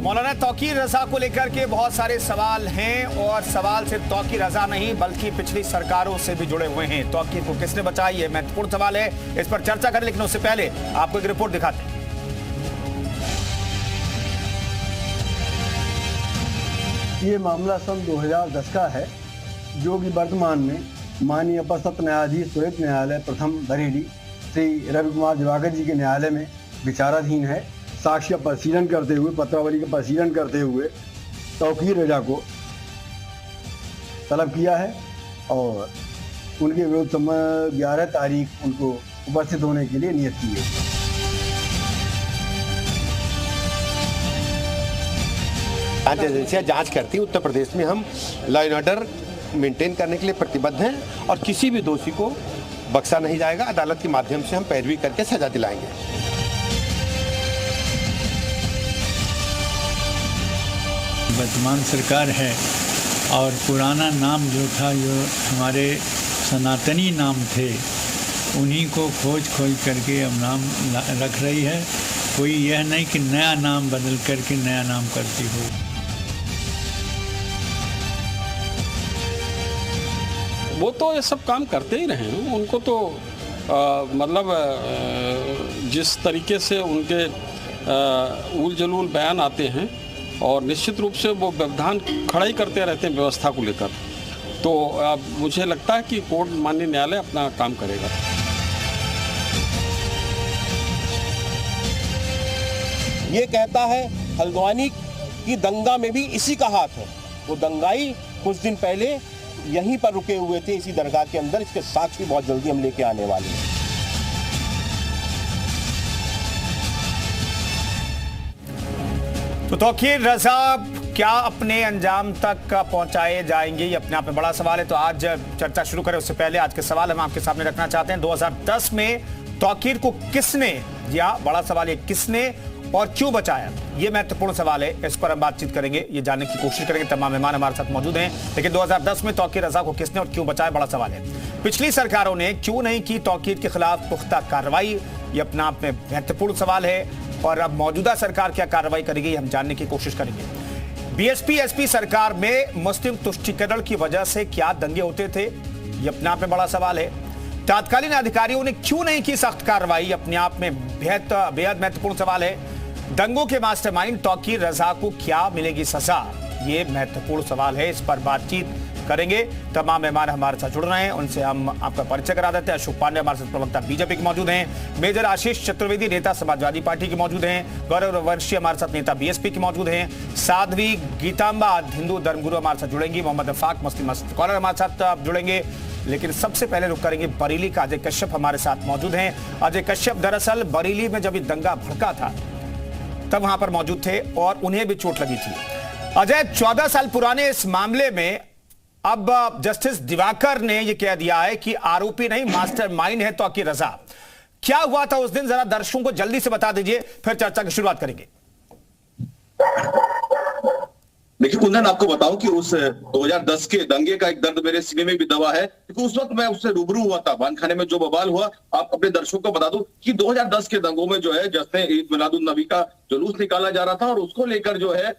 मौलाना तौकीर रजा को लेकर के बहुत सारे सवाल हैं और सवाल सिर्फ तौकीर रजा नहीं बल्कि पिछली सरकारों से भी जुड़े हुए हैं। तौकीर को किसने बचाई, ये महत्वपूर्ण सवाल है, इस पर चर्चा करें। लेकिन उससे पहले आपको एक रिपोर्ट दिखाते हैं। ये मामला सन 2010 का है, जो कि वर्तमान में माननीय अपर सत्र न्यायाधीश त्वरित न्यायालय प्रथम बरेली श्री रवि कुमार दिवाकर जी के न्यायालय में विचाराधीन है। साक्ष्य परिशीलन करते हुए, पत्रावली का परिशीलन करते हुए तौकीर रजा को तलब किया है और उनके विरुद्ध 11 तारीख उनको उपस्थित होने के लिए नियत की है। जांच एजेंसियां जांच करती हैं। उत्तर प्रदेश में हम लॉ एंड ऑर्डर मेंटेन करने के लिए प्रतिबद्ध हैं और किसी भी दोषी को बख्शा नहीं जाएगा। अदालत के माध्यम से हम पैरवी करके सजा दिलाएंगे। वर्तमान सरकार है और पुराना नाम जो था, जो हमारे सनातनी नाम थे, उन्हीं को खोज करके अब नाम रख रही है। कोई यह नहीं कि नया नाम बदल करके नया नाम करती हो। वो तो ये सब काम करते ही रहे हैं। उनको तो मतलब जिस तरीके से उनके उल जलूल बयान आते हैं और निश्चित रूप से वो व्यवधान खड़ा ही करते रहते हैं व्यवस्था को लेकर, तो अब मुझे लगता है कि कोर्ट माननीय न्यायालय अपना काम करेगा। ये कहता है हल्द्वानी की दंगा में भी इसी का हाथ है। वो दंगाई कुछ दिन पहले यहीं पर रुके हुए थे, इसी दरगाह के अंदर। इसके साक्ष्य बहुत जल्दी हम लेके आने वाले हैं। तो तौकीर रजा क्या अपने अंजाम तक पहुंचाए जाएंगे, ये अपने आप में बड़ा सवाल है। तो आज चर्चा शुरू करें उससे पहले आज के सवाल हम आपके सामने रखना चाहते हैं। 2010 में तौकीर को किसने, या बड़ा सवाल है किसने और क्यों बचाया, ये महत्वपूर्ण सवाल है। इस पर हम बातचीत करेंगे, ये जानने की कोशिश करेंगे। तमाम मेहमान हमारे साथ मौजूद हैं। लेकिन 2010 में तौकीर रजा को किसने और क्यों बचाया, बड़ा सवाल है। पिछली सरकारों ने क्यों नहीं की तौकीर के खिलाफ पुख्ता कार्रवाई, ये अपना आप में महत्वपूर्ण सवाल है। और अब मौजूदा सरकार क्या कार्रवाई करेगी, हम जानने की कोशिश करेंगे। बीएसपी एसपी सरकार में मुस्लिम तुष्टीकरण की वजह से क्या दंगे होते थे, ये अपने आप में बड़ा सवाल है। तत्कालीन अधिकारियों ने क्यों नहीं की सख्त कार्रवाई, अपने आप में बेहद महत्वपूर्ण सवाल है। दंगों के मास्टरमाइंड तौकीर रजा को क्या मिलेगी सजा, ये महत्वपूर्ण सवाल है। इस पर बातचीत करेंगे। तमाम मेहमान हमारे साथ जुड़ रहे हैं, उनसे हम आपका परिचय करा देते हैं। अशोक पांडे हमारे साथ प्रवक्ता बीजेपी के मौजूद हैं। मेजर आशीष चतुर्वेदी नेता समाजवादी पार्टी के मौजूद हैं। गौरव वर्षी हमारे साथ नेता बीएसपी के मौजूद हैं। साध्वी गीतांबा हिंदू धर्मगुरु हमारे साथ जुड़ेंगी। मोहम्मद अफाक मुस्लिम स्कॉलर हमारे साथ जुड़ेंगे। लेकिन सबसे पहले रुक करेंगे बरेली का। अजय कश्यप हमारे साथ मौजूद हैं। अजय कश्यप दरअसल बरेली में जब दंगा भड़का था तब वहां पर मौजूद थे और उन्हें भी चोट लगी थी। अजय, 14 साल पुराने इस मामले में अब जस्टिस दिवाकर ने यह कह दिया है कि आरोपी नहीं मास्टरमाइंड है तौकीर रजा। क्या हुआ था उस दिन, जरा दर्शकों को जल्दी से बता दीजिए, फिर चर्चा की शुरुआत करेंगे। देखिए कुंदन, आपको बताऊं कि उस 2010 के दंगे का एक दर्द मेरे सीने में भी दबा है, क्योंकि उस वक्त मैं उससे रूबरू हुआ था। बानखाने में जो बवाल हुआ, आप अपने दर्शकों को बता दूं कि 2010 के दंगों में जो है, जैसे ईद मिलादुन नबी का जुलूस निकाला जा रहा था और उसको लेकर जो है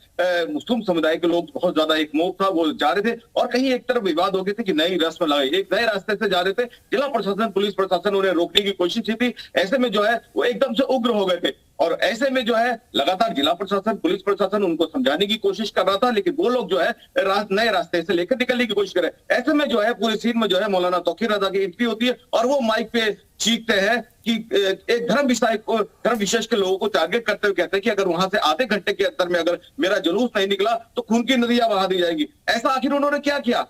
मुस्लिम समुदाय के लोग बहुत ज्यादा एक मोह था, वो जा रहे थे और कहीं एक तरफ विवाद हो गए थे कि नई रस्म लगाई, एक नए रास्ते से जा रहे थे। जिला प्रशासन, पुलिस प्रशासन उन्हें रोकने की कोशिश की थी। ऐसे में जो है वो एकदम से उग्र हो गए थे और ऐसे में जो है लगातार जिला प्रशासन, पुलिस प्रशासन उनको समझाने की कोशिश कर रहा था, लेकिन वो लोग जो है नए रास्ते से लेकर निकलने की कोशिश कर रहे हैं। ऐसे में जो है पूरी सीन में जो है मौलाना तौकीर रजा की एंट्री होती है और वो माइक पे चीखते हैं कि एक धर्म विशेष के लोगों को टारगेट करते हुए कहते हैं कि अगर वहां से आधे घंटे के अंदर में अगर मेरा जुलूस नहीं निकला तो खून की नदियां बहा दी जाएगी। ऐसा आखिर उन्होंने क्या किया,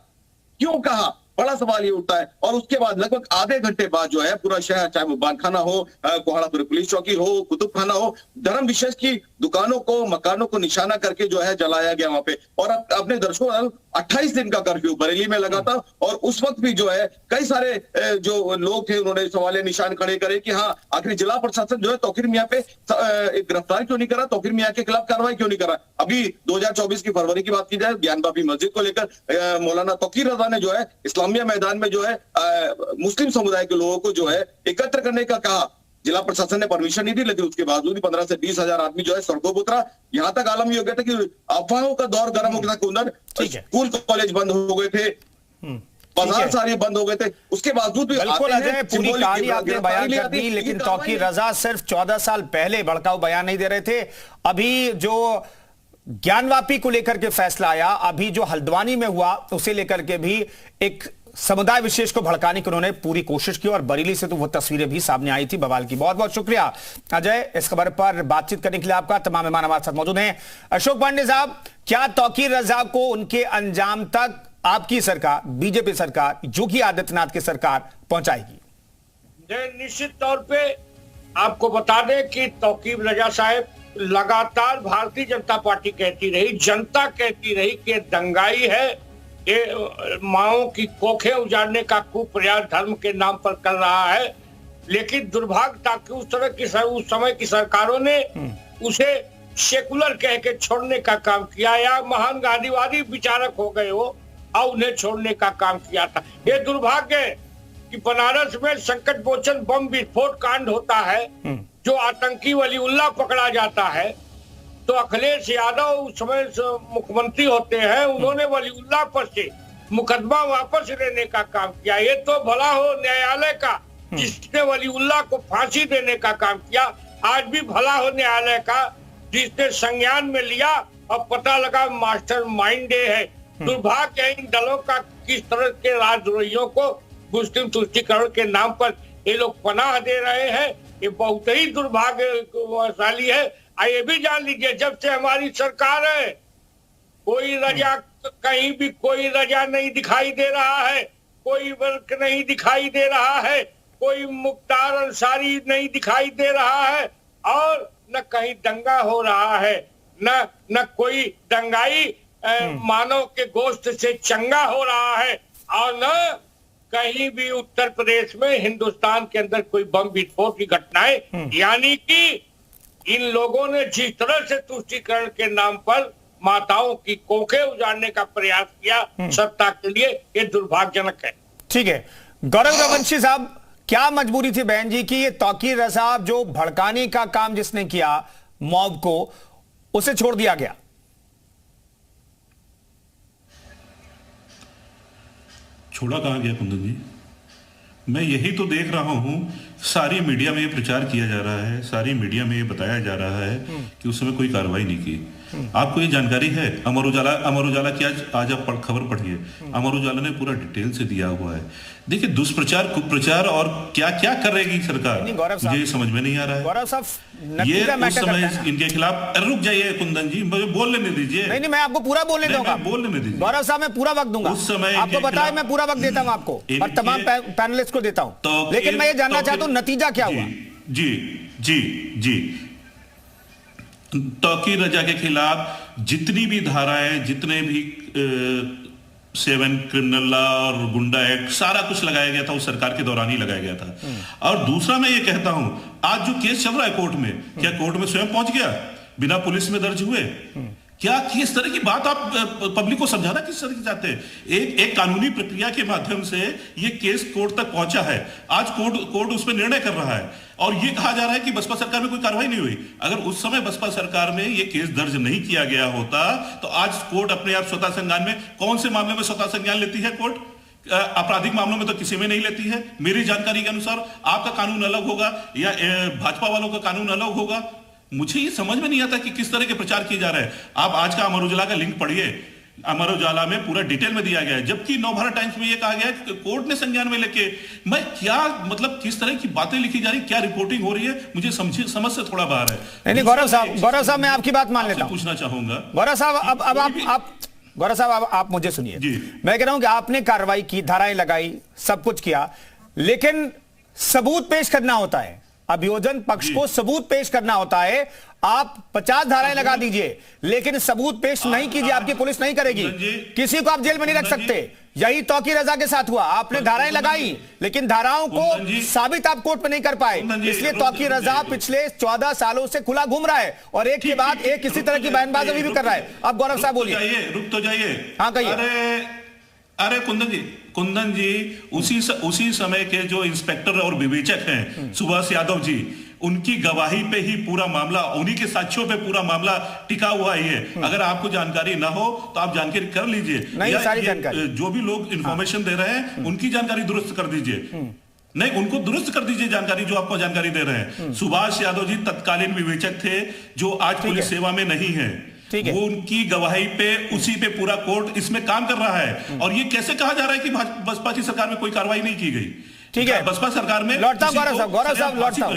क्यों कहा, बड़ा सवाल ये उठता है। और उसके बाद लगभग आधे घंटे बाद जो है पूरा शहर, चाहे वो बानखाना हो, कोहाड़ापुर पुलिस चौकी हो, कुतुब खाना हो, धर्म विशेष की दुकानों को, मकानों को निशाना करके जो है जलाया गया वहां पे। और अपने दर्शकों 28 दिन का कर्फ्यू बरेली में लगा था और उस वक्त भी जो है कई सारे जो लोग थे उन्होंने सवाल निशान खड़े करे कि हाँ आखिर जिला प्रशासन जो है तौकीर मियां पे गिरफ्तार क्यों नहीं करा, तौकीर मियां के खिलाफ कार्रवाई क्यों नहीं करा। अभी 2024 की फरवरी की बात की जाए, ज्ञानबापी मस्जिद को लेकर मौलाना तौकीर रजा ने जो है इस्लामिया मैदान में जो है मुस्लिम समुदाय के लोगों को जो है एकत्र करने का कहा। जिला प्रशासन ने परमिशन नहीं दी, लेकिन उसके बावजूद भी 15 से 20 हजार आदमी जो है सड़कों पर उतरा। यहाँ तक आलम ये हो गया था कि अफवाहों का दौर गर्म हो गया था। कुंदन, स्कूल कॉलेज बंद हो गए थे, बाजार सारे बंद हो गए थे, उसके बावजूद भी बिल्कुल अजय, पूरी कहानी आपने बयान कर दी, लेकिन तौकीर रजा सिर्फ 14 साल पहले भड़काऊ बयान नहीं दे रहे थे। अभी जो ज्ञानवापी को लेकर के फैसला आया, अभी जो हल्द्वानी में हुआ उसे लेकर के भी एक समुदाय विशेष को भड़काने की उन्होंने पूरी कोशिश की, और बरेली से तो वो तस्वीरें भी सामने आई थी बवाल की। बहुत बहुत शुक्रिया अजय इस खबर पर बातचीत करने के लिए आपका। तमाम मेहमान हमारे साथ मौजूद हैं। अशोक पांडे साहब, क्या तौकीर रजा को उनके अंजाम तक आपकी सरकार, बीजेपी सरकार, योगी आदित्यनाथ की सरकार पहुंचाएगी? निश्चित तौर पे आपको बता दें कि तौकीर रजा साहब लगातार भारतीय जनता पार्टी कहती रही, जनता कहती रही कि दंगाई है, ये माओं की कोखें उजाड़ने का कुप्रयास धर्म के नाम पर कर रहा है। लेकिन दुर्भाग्य था कि उस समय की सरकारों ने उसे सेकुलर कह के छोड़ने का काम किया, या महान गांधीवादी विचारक हो गए हो और उन्हें छोड़ने का काम किया था। ये दुर्भाग्य है कि बनारस में संकट मोचन बम विस्फोट कांड होता है, जो आतंकी वलीउल्लाह पकड़ा जाता है, तो अखिलेश यादव उस समय मुख्यमंत्री होते हैं, उन्होंने वलीउल्लाह पर से मुकदमा वापस लेने का काम किया। ये तो भला हो न्यायालय का जिसने वलीउल्लाह को फांसी देने का काम किया, आज भी भला हो न्यायालय का जिसने संज्ञान में लिया और पता लगा मास्टर माइंड है। दुर्भाग्य है इन दलों का, किस तरह के राजद्रोहियों को मुस्लिम तुष्टीकरण के नाम पर ये लोग पनाह दे रहे हैं। ये बहुत ही दुर्भाग्यशाली है। ये भी जान लीजिए, जब से हमारी सरकार है कोई रजा, कहीं भी कोई रजा नहीं दिखाई दे रहा है, कोई वर्क नहीं दिखाई दे रहा है, कोई मुख्तार अंसारी नहीं दिखाई दे रहा है, और न कहीं दंगा हो रहा है, न कोई दंगाई मानव के गोश्त से चंगा हो रहा है, और न कहीं भी उत्तर प्रदेश में हिंदुस्तान के अंदर कोई बम विस्फोट की घटनाएं। यानी कि इन लोगों ने जिस तरह से तुष्टीकरण के नाम पर माताओं की कोखें उजाड़ने का प्रयास किया सत्ता के लिए, ये दुर्भाग्यजनक है। ठीक है, गौरव रघुवंशी साहब, क्या मजबूरी थी बहन जी की ये तौकीर रजा जो भड़काने का काम जिसने किया मॉब को, उसे छोड़ दिया गया? छोड़ा कहाँ गया कुंदन जी? मैं यही तो देख रहा हूँ, सारी मीडिया में ये प्रचार किया जा रहा है, सारी मीडिया में ये बताया जा रहा है कि उस समय कोई कार्रवाई नहीं की। आपको ये जानकारी है? अमर उजाला की आज आप खबर पढ़िए, अमर उजाला ने पूरा डिटेल से दिया हुआ है। देखिए, दुष्प्रचार, कुप्रचार और क्या क्या करेगी सरकार, मुझे ये समझ में नहीं आ रहा है। गौरव साहब, ये उस समय इनके खिलाफ, रुक जाइए कुंदन जी, मुझे बोल लेने दीजिए। नहीं, मैं आपको पूरा बोलने दूंगा, बोल लेने दीजिए। गौरव साहब, मैं पूरा वक्त दूंगा। उस समय आपको बताया, मैं पूरा वक्त देता हूं आपको और तमाम पैनलिस्ट को देता हूं, लेकिन मैं ये जानना चाहता हूं नतीजा क्या हुआ। जी जी जी, तौकीर रजा के खिलाफ जितनी भी धाराएं, जितने भी 7 क्रिमिनल लॉ और गुंडा एक्ट, सारा कुछ लगाया गया था उस सरकार के दौरान ही लगाया गया था। और दूसरा मैं ये कहता हूं, आज जो केस चल रहा है कोर्ट में, क्या कोर्ट में स्वयं पहुंच गया बिना पुलिस में दर्ज हुए? क्या किस तरह की बात आप पब्लिक को समझाना किस तरह की चाहते हैं? एक कानूनी प्रक्रिया के माध्यम से ये केस कोर्ट तक पहुंचा है, आज कोर्ट उस पर निर्णय कर रहा है, और ये कहा जा रहा है कि बसपा सरकार में कोई कार्रवाई नहीं हुई। अगर उस समय बसपा सरकार में ये केस दर्ज नहीं किया गया होता तो आज कोर्ट अपने आप स्वतः संज्ञान में, कौन से मामले में स्वतः संज्ञान लेती है कोर्ट? आपराधिक मामलों में तो किसी में नहीं लेती है। मेरी जानकारी के अनुसार आपका कानून अलग होगा या भाजपा वालों का कानून अलग होगा। मुझे ये समझ में नहीं आता कि किस तरह के प्रचार किए जा रहे हैं। आप आज का अमर उजाला का लिंक पढ़िए, अमर उजाला में पूरा डिटेल में दिया गया है, जबकि नवभारत टाइम्स में ये कहा गया है कि कोर्ट ने संज्ञान में लेके, मैं क्या मतलब किस तरह की बातें लिखी जा रही, क्या रिपोर्टिंग हो रही है, मुझे समझ से थोड़ा बाहर है। नहीं, गौरव साहब, मैं आपकी बात मान लेता हूं, पूछना चाहूंगा गौरव साहब, अब गौरव साहब आप मुझे सुनिए। मैं कह रहा हूं कि आपने कार्रवाई की, धाराएं लगाई, सब कुछ किया, लेकिन सबूत पेश करना होता है, अभियोजन पक्ष को सबूत पेश करना होता है। आप 50 धाराएं लगा दीजिए, लेकिन सबूत पेश नहीं कीजिए, आपकी पुलिस नहीं करेगी, किसी को आप जेल में नहीं रख सकते। यही तौकीर रजा के साथ हुआ, आपने धाराएं लगाई, लेकिन धाराओं को साबित आप कोर्ट में नहीं कर पाए, इसलिए तौकीर रजा पिछले 14 सालों से खुला घूम रहा है और एक के बाद एक किसी तरह की बयानबाजी भी कर रहा है। अब गौरव साहब बोलिए। रुक तो जाइए। हाँ, कहिए। अरे कुंदन जी उसी समय के जो इंस्पेक्टर और विवेचक हैं सुभाष यादव जी, उनकी गवाही पे ही पूरा मामला, उन्हीं के साक्ष्यों पे पूरा मामला टिका हुआ ही है। अगर आपको जानकारी ना हो तो आप जानकारी कर लीजिए, नहीं सारी जानकारी जो भी लोग इंफॉर्मेशन दे रहे हैं उनकी जानकारी दुरुस्त कर दीजिए। नहीं, उनको दुरुस्त कर दीजिए जानकारी जो आपको जानकारी दे रहे हैं। सुभाष यादव जी तत्कालीन विवेचक थे जो आज पुलिस सेवा में नहीं है। वो उनकी गवाही पे, उसी पे पूरा कोर्ट इसमें काम कर रहा है। और ये कैसे कहा जा रहा है कि बसपा की सरकार में कोई कार्रवाई नहीं की गई? ठीक है, बसपा सरकार में लौटता गौरव साहब लौटता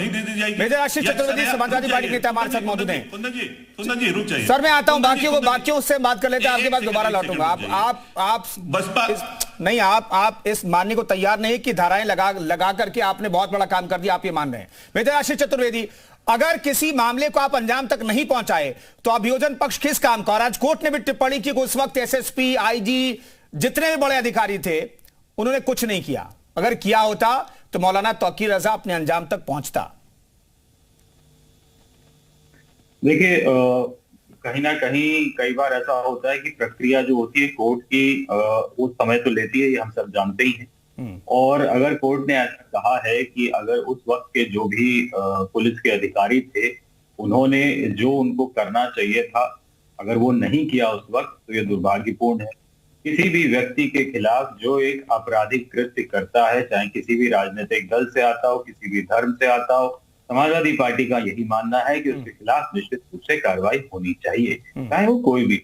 मेजर आशीष चतुर्वेदी समाजवादी पार्टी के नेता हमारे साथ मौजूद हैं। कुंदन जी रुक जाइए सर, मैं आता हूं, बाकियों से बात कर लेते हैं, आपके पास दोबारा लौटूंगा। आप बसपा नहीं, आप इस मानने को तैयार नहीं कि धाराएं लगा करके आपने बहुत बड़ा काम कर दिया, आप ये मान रहे हैं। मेजर आशीष चतुर्वेदी, अगर किसी मामले को आप अंजाम तक नहीं पहुंचाए तो अभियोजन पक्ष किस काम का? और आज कोर्ट ने भी टिप्पणी की कि उस वक्त एसएसपी, आईजी, जितने भी बड़े अधिकारी थे उन्होंने कुछ नहीं किया। अगर किया होता तो मौलाना तौकीर रजा अपने अंजाम तक पहुंचता। देखिए, कहीं ना कहीं कई बार ऐसा होता है कि प्रक्रिया जो होती है कोर्ट की वो समय तो लेती है, ये हम सब जानते ही हैं। और अगर कोर्ट ने ऐसा कहा है कि अगर उस वक्त के जो भी पुलिस के अधिकारी थे उन्होंने जो उनको करना चाहिए था अगर वो नहीं किया उस वक्त, तो ये दुर्भाग्यपूर्ण है। किसी भी व्यक्ति के खिलाफ जो एक आपराधिक कृत्य करता है, चाहे किसी भी राजनीतिक दल से आता हो, किसी भी धर्म से आता हो, समाजवादी पार्टी का यही मानना है कि उसके खिलाफ निश्चित रूप से कार्रवाई होनी चाहिए, चाहे वो कोई भी,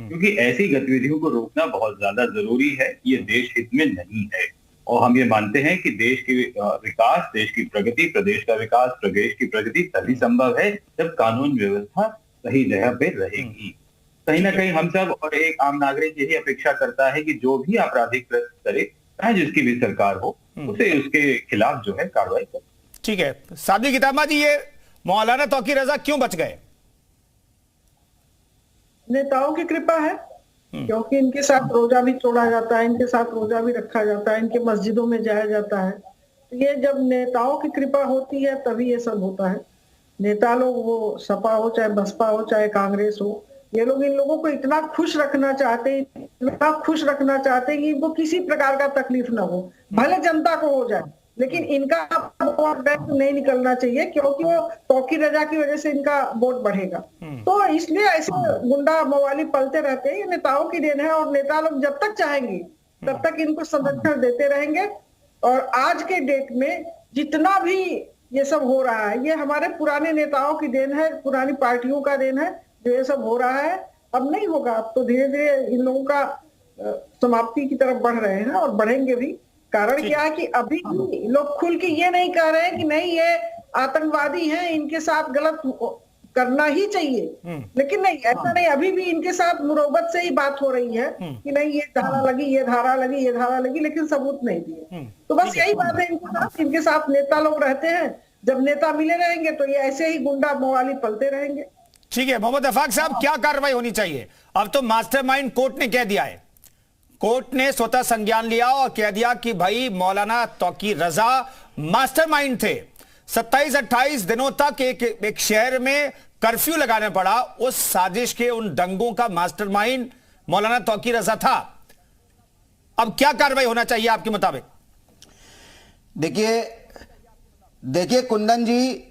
क्योंकि ऐसी गतिविधियों को रोकना बहुत ज्यादा जरूरी है। ये देश हित में नहीं है। और हम ये मानते हैं कि देश की विकास, देश की प्रगति, प्रदेश का विकास, प्रदेश की प्रगति तभी संभव है जब कानून व्यवस्था सही जगह पे रहेगी। कहीं ना कहीं हम सब और एक आम नागरिक यही अपेक्षा करता है कि जो भी आपराधिक कृत्य करे, चाहे जिसकी भी सरकार हो, उसे उसके खिलाफ जो है कार्रवाई करे। ठीक है, साध्वी किताबा जी, ये मौलाना तौकीर रजा क्यों बच गए? नेताओं की कृपा है, क्योंकि इनके साथ रोजा भी तोड़ा जाता है, इनके साथ रोजा भी रखा जाता है, इनके मस्जिदों में जाया जाता है। तो ये जब नेताओं की कृपा होती है तभी ये सब होता है। नेता लोग, वो सपा हो चाहे बसपा हो चाहे कांग्रेस हो, ये लोग इन लोगों को इतना खुश रखना चाहते कि इनको किसी प्रकार का तकलीफ ना हो, भले जनता को हो जाए, लेकिन इनका वोट बैंक नहीं निकलना चाहिए, क्योंकि वो तौकीर रजा की वजह से इनका वोट बढ़ेगा। तो इसलिए ऐसे गुंडा मवाली पलते रहते हैं। ये नेताओं की देन है, और नेता लोग जब तक चाहेंगे तब तक इनको संरक्षण देते रहेंगे। और आज के डेट में जितना भी ये सब हो रहा है, ये हमारे पुराने नेताओं की देन है, पुरानी पार्टियों का देन है जो ये सब हो रहा है। अब नहीं होगा, अब तो धीरे धीरे इन लोगों का समाप्ति की तरफ बढ़ रहे हैं और बढ़ेंगे भी। कारण क्या है कि अभी लोग खुल के ये नहीं कह रहे हैं कि नहीं ये आतंकवादी हैं, इनके साथ गलत करना ही चाहिए, लेकिन नहीं, ऐसा नहीं। अभी भी इनके साथ मुरब्बत से ही बात हो रही है कि नहीं ये धारा लगी, ये धारा लगी, ये धारा लगी, लेकिन सबूत नहीं दिए। तो बस यही बात है इनके साथ नेता लोग रहते हैं। जब नेता मिले रहेंगे तो ये ऐसे ही गुंडा मवाली पलते रहेंगे। ठीक है, मोहम्मद अफाक साहब, क्या कार्रवाई होनी चाहिए? अब तो मास्टरमाइंड कोर्ट ने कह दिया है, कोर्ट ने स्वतः संज्ञान लिया और कह दिया कि भाई मौलाना तौकीर रजा मास्टरमाइंड थे। 27-28 दिनों तक एक शहर में कर्फ्यू लगाना पड़ा। उस साजिश के, उन दंगों का मास्टरमाइंड मौलाना तौकीर रजा था। अब क्या कार्रवाई होना चाहिए आपके मुताबिक? देखिए कुंदन जी,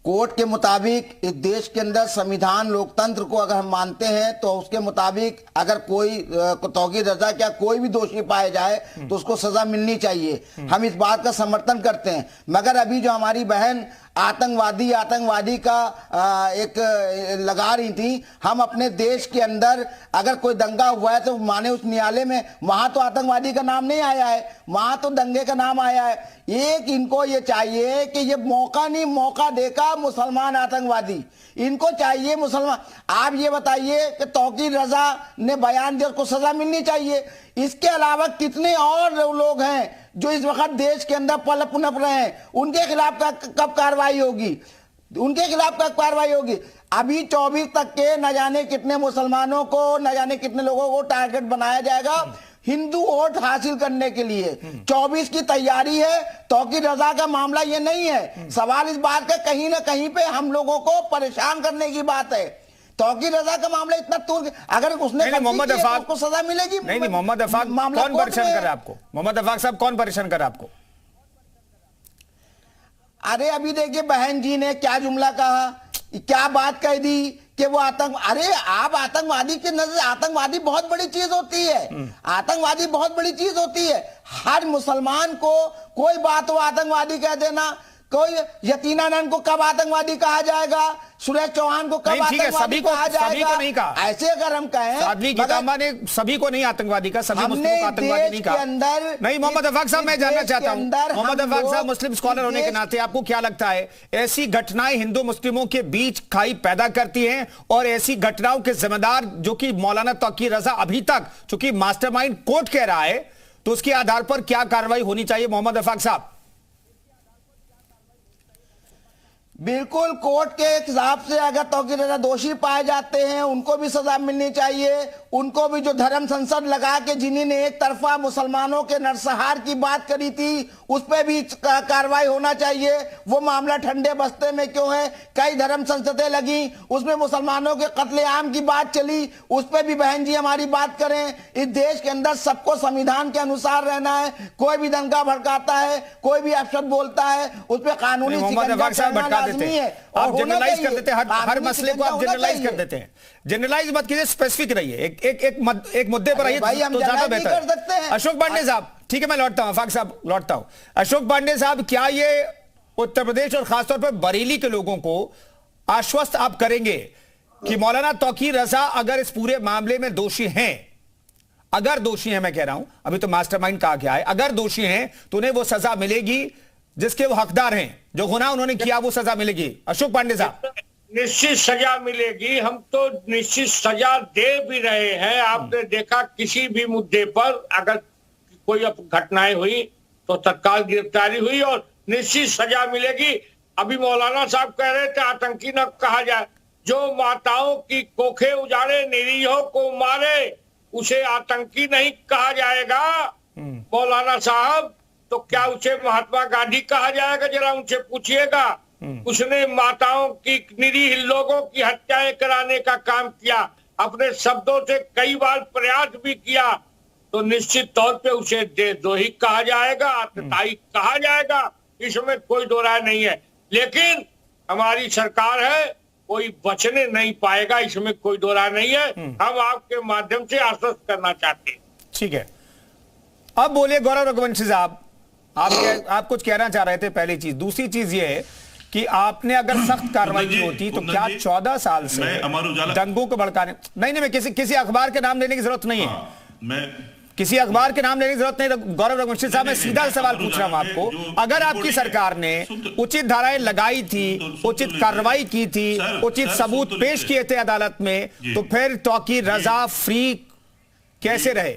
कोर्ट के मुताबिक इस देश के अंदर संविधान, लोकतंत्र को अगर हम मानते हैं तो उसके मुताबिक अगर कोई तौकीर रजा क्या कोई भी दोषी पाया जाए तो उसको सजा मिलनी चाहिए। हम इस बात का समर्थन करते हैं। मगर अभी जो हमारी बहन आतंकवादी का एक लगा रही थी, हम अपने देश के अंदर अगर कोई दंगा हुआ है तो माने उस न्यायालय में वहां तो आतंकवादी का नाम नहीं आया है, वहां तो दंगे का नाम आया है। एक इनको ये चाहिए कि ये मौका देगा मुसलमान आतंकवादी, इनको चाहिए मुसलमान। आप ये बताइए कि तौकीर रजा ने बयान दिया, उसको सजा मिलनी चाहिए। इसके अलावा कितने और लोग हैं जो इस वक्त देश के अंदर पनप रहे हैं, उनके खिलाफ कब कार्रवाई होगी? उनके खिलाफ कब कार्रवाई होगी? अभी 24 तक के न जाने कितने मुसलमानों को, न जाने कितने लोगों को टारगेट बनाया जाएगा हिंदू वोट हासिल करने के लिए। 24 की तैयारी है। तौकीर रजा का मामला ये नहीं है। सवाल इस बात का कहीं ना कहीं पे हम लोगों को परेशान करने की बात है तौकीर रजा का मामला इतना तूल, अगर उसने मोहम्मद अफाक उसको सजा मिलेगी। नहीं, मोहम्मद अफाक कौन परेशान कर रहा है आपको? मोहम्मद अफाक साहब कौन परेशान कर रहा है आपको? अरे अभी देखिए बहन जी ने क्या जुमला कहा, क्या बात कह दी कि वो अरे आप आतंकवादी की नजर, आतंकवादी बहुत बड़ी चीज होती है, आतंकवादी बहुत बड़ी चीज होती है। हर मुसलमान को कोई बात हो आतंकवादी कह देना, कोई यतीनानंद को कब आतंकवादी कहा जाएगा, सुरेश चौहान को कब आतंकवादी कहा जाएगा? सभी को नहीं कहा। ऐसे अगर हम कहें, साध्वी गीतांबा ने सभी को नहीं आतंकवादी का, सभी मुस्लिमों को आतंकवादी नहीं कहा। नहीं मोहम्मद अफाक साहब, मैं जानना चाहता हूं, मोहम्मद अफाक साहब मुस्लिम स्कॉलर होने के नाते आपको क्या लगता है ऐसी घटनाएं हिंदू मुस्लिमों के बीच खाई पैदा करती हैं, और ऐसी घटनाओं के जिम्मेदार जो कि मौलाना तौकीर रजा अभी तक चूंकि मास्टरमाइंड कोर्ट कह रहा है, तो उसके आधार पर क्या कार्रवाई होनी चाहिए मोहम्मद अफाक साहब? बिल्कुल कोर्ट के हिसाब से अगर तौकीर रजा दोषी पाए जाते हैं उनको भी सजा मिलनी चाहिए। उनको भी जो धर्म संसद लगा के जिन्होंने एक तरफा मुसलमानों के नरसंहार की बात करी थी उस पर भी कार्रवाई होना चाहिए। वो मामला ठंडे बस्ते में क्यों है, कई धर्म संसदें लगी, उसमें मुसलमानों के कत्लेआम की बात चली, उस पर भी बहन जी हमारी बात करें। इस देश के अंदर सबको संविधान के अनुसार रहना है, कोई भी दंगा भड़काता है, कोई भी अपशब्द बोलता है, उस पर कानूनी आप जनरलाइज कर देते हैं, हर मसले को आप जनरलाइज कर देते हैं। जनरलाइज मत कीजिए, स्पेसिफिक रहिए, एक मुद्दे पर आइए तो ज्यादा बेहतर है। अशोक पांडे साहब, ठीक है मैं लौटता हूं, अफाक साहब लौटता हूं। अशोक पांडे साहब, क्या ये उत्तर प्रदेश और खासतौर पर बरेली के लोगों को आश्वस्त आप करेंगे कि मौलाना तौकीर रजा अगर इस पूरे मामले में दोषी हैं, अगर दोषी हैं, मैं कह रहा हूं, अभी तो मास्टरमाइंड कहा गया है, अगर दोषी हैं तो उन्हें वो सजा मिलेगी जिसके वो हकदार हैं, जो गुनाह उन्होंने किया वो सजा मिलेगी? अशोक पांडे साहब, निश्चित सजा मिलेगी, हम तो निश्चित सजा दे भी रहे हैं। आपने देखा किसी भी मुद्दे पर अगर कोई घटनाएं हुई तो तत्काल गिरफ्तारी हुई और निश्चित सजा मिलेगी। अभी मौलाना साहब कह रहे थे आतंकी न कहा जाए, जो माताओं की कोखें उजाड़े, निरीहों को मारे, उसे आतंकी नहीं कहा जाएगा मौलाना साहब। तो क्या उसे महात्मा गांधी कहा जाएगा? जरा उनसे पूछिएगा। उसने माताओं की, निरीह लोगों की हत्याएं कराने का काम किया, अपने शब्दों से कई बार प्रयास भी किया, तो निश्चित तौर पे उसे देशद्रोही कहा जाएगा, आतताई कहा जाएगा, इसमें कोई दो राय नहीं है। लेकिन हमारी सरकार है, कोई बचने नहीं पाएगा, इसमें कोई दो राय नहीं है। हम आपके माध्यम से आश्वस्त करना चाहते हैं। ठीक है, अब बोलिए गौरव रघुवंशी साहब, आप कुछ कहना चाह रहे थे, पहली चीज। दूसरी चीज ये है कि आपने अगर सख्त कार्रवाई की होती तो क्या 14 साल से दंगों को भड़काने, नहीं मैं किसी अखबार के नाम लेने की जरूरत नहीं है, मैं किसी अखबार के नाम लेने की जरूरत नहीं। गौरव रघुवंशी साहब, मैं सीधा सवाल पूछ रहा हूं आपको, अगर आपकी सरकार ने उचित धाराएं लगाई थी, उचित कार्रवाई की थी, उचित सबूत पेश किए थे अदालत में, तो फिर तौकीर रजा फ्री कैसे रहे,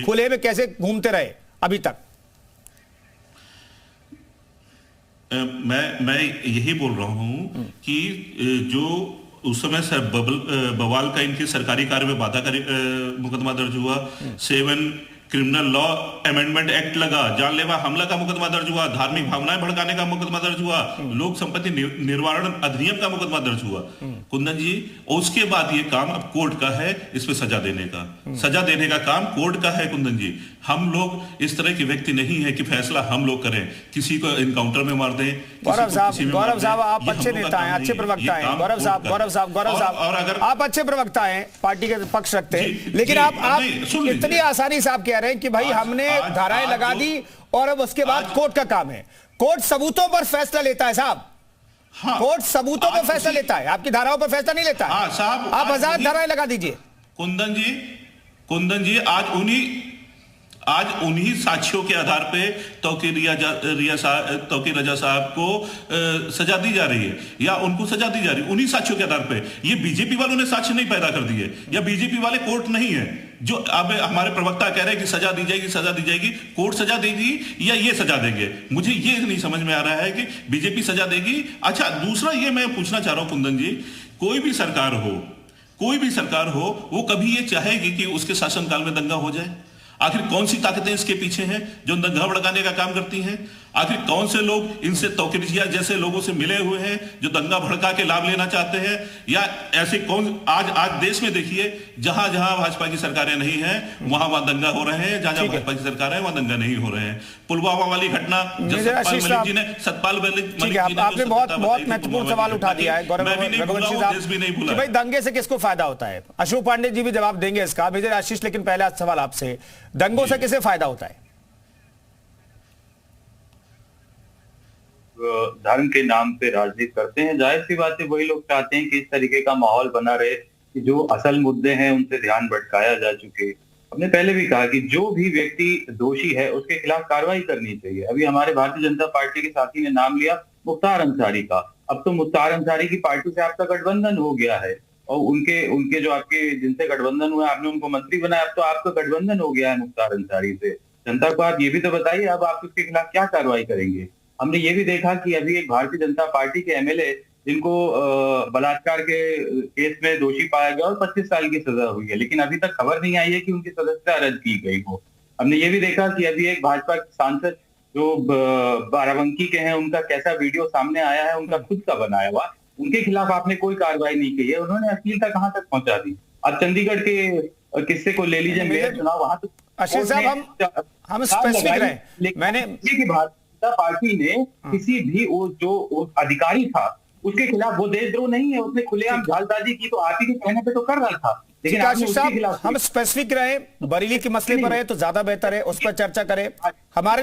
खुले में कैसे घूमते रहे अभी तक? मैं यही बोल रहा हूं कि जो उस समय बवाल का इनके सरकारी कार्य में बाधा का मुकदमा दर्ज हुआ, 7 क्रिमिनल लॉ अमेंडमेंट एक्ट लगा, जानलेवा हमला का मुकदमा दर्ज हुआ, धार्मिक भावनाएं भड़काने का मुकदमा दर्ज हुआ, लोक संपत्ति निर्वाहन अधिनियम का मुकदमा दर्ज हुआ कुंदन जी। और उसके बाद ये काम अब कोर्ट का है, इस पे सजा देने का काम कोर्ट का है कुंदन जी। हम लोग इस तरह के व्यक्ति नहीं है कि फैसला हम लोग करें, किसी को इनकाउंटर में मार दें। गौरव साहब आप अच्छे नेता हैं, अच्छे प्रवक्ता हैं। गौरव साहब और अगर आप अच्छे प्रवक्ता हैं, पार्टी के पक्ष रखते हैं, लेकिन आप इतनी आसानी से आप कह रहे हैं कि भाई हमने धाराएं लगा दी और अब उसके बाद कोर्ट का काम है। कोर्ट सबूतों पर फैसला लेता है साहब, कोर्ट सबूतों पर फैसला लेता है, आपकी धाराओं पर फैसला नहीं लेता है। आप 1000 धाराएं लगा दीजिए। कुंदन जी आज उन्हीं साक्ष्यों के आधार पे तौकीर रजा साहब को सजा दी जा रही है, या उनको सजा दी जा रही है उन्हीं साक्ष्यों के आधार पे। ये बीजेपी वालों ने साक्ष्य नहीं पैदा कर दिए, या बीजेपी वाले कोर्ट नहीं है जो अब हमारे प्रवक्ता कह रहे हैं कि सजा दी जाएगी। कोर्ट सजा देगी या ये सजा देंगे? मुझे ये नहीं समझ में आ रहा है कि बीजेपी सजा देगी। अच्छा, दूसरा ये मैं पूछना चाह रहा हूं कुंदन जी, कोई भी सरकार हो वो कभी ये चाहेगी कि उसके शासनकाल में दंगा हो जाए? आखिर कौन सी ताकतें इसके पीछे हैं जो दंगा भड़काने का काम करती हैं? आखिर कौन से लोग इनसे तौकीरिया जैसे लोगों से मिले हुए हैं जो दंगा भड़का के लाभ लेना चाहते हैं, या ऐसे कौन आज देश में देखिए जहां जहां भाजपा की सरकारें नहीं है वहां दंगा हो रहे हैं, जहां जहां भाजपा की सरकार है वहां दंगा नहीं हो रहे हैं। पुलवामा वाली घटना सतपाल मलिक जी ने आपने बहुत महत्वपूर्ण सवाल उठा दिया है गौरव कि भाई दंगे से किसको फायदा होता है। अशोक पांडे जी भी जवाब देंगे इसका। विजय आशीष, लेकिन पहला सवाल आपसे, दंगों से किसे फायदा होता है? धर्म के नाम पे राजनीति करते हैं। जाहिर सी बात है वही लोग चाहते हैं कि इस तरीके का माहौल बना रहे कि जो असल मुद्दे हैं उनसे ध्यान भटकाया जा चुके। हमने पहले भी कहा कि जो भी व्यक्ति दोषी है उसके खिलाफ कार्रवाई करनी चाहिए। अभी हमारे भारतीय जनता पार्टी के साथी ने नाम लिया मुख्तार अंसारी का। अब तो मुख्तार अंसारी की पार्टी से आपका गठबंधन हो गया है और उनके जो आपके जिनसे गठबंधन हुआ आपने उनको मंत्री बनाया, अब तो आपका गठबंधन हो गया है मुख्तार अंसारी से। जनता को आप ये भी तो बताइए अब आप उसके खिलाफ क्या कार्रवाई करेंगे। हमने ये भी देखा कि अभी एक भारतीय जनता पार्टी के एमएलए जिनको बलात्कार के केस में दोषी पाया गया और 25 साल की सजा हुई है, लेकिन अभी तक खबर नहीं आई है कि उनकी सदस्यता रद्द की गई हो। हमने ये भी देखा कि अभी एक भाजपा सांसद जो बाराबंकी के हैं उनका कैसा वीडियो सामने आया है, उनका खुद का बनाया हुआ, उनके खिलाफ आपने कोई कार्रवाई नहीं की है। उन्होंने अश्लीलता कहां तक पहुंचा दी। अब चंडीगढ़ के किस्से को ले लीजिए, मेयर चुनाव वहां तो आशीष साहब हम स्पेसिफिक रहे। मैंने पार्टी ने किसी भी जो अधिकारी था उसके खिलाफ, वो देशद्रोह नहीं है, उसने खुलेआम जालसाजी की तो आप ही के कहने पे तो कर रहा था। लेकिन आशीष साहब हम स्पेसिफिक रहे, बरेली के मसले पर रहे तो ज्यादा बेहतर है, उस पर चर्चा करें। हमारे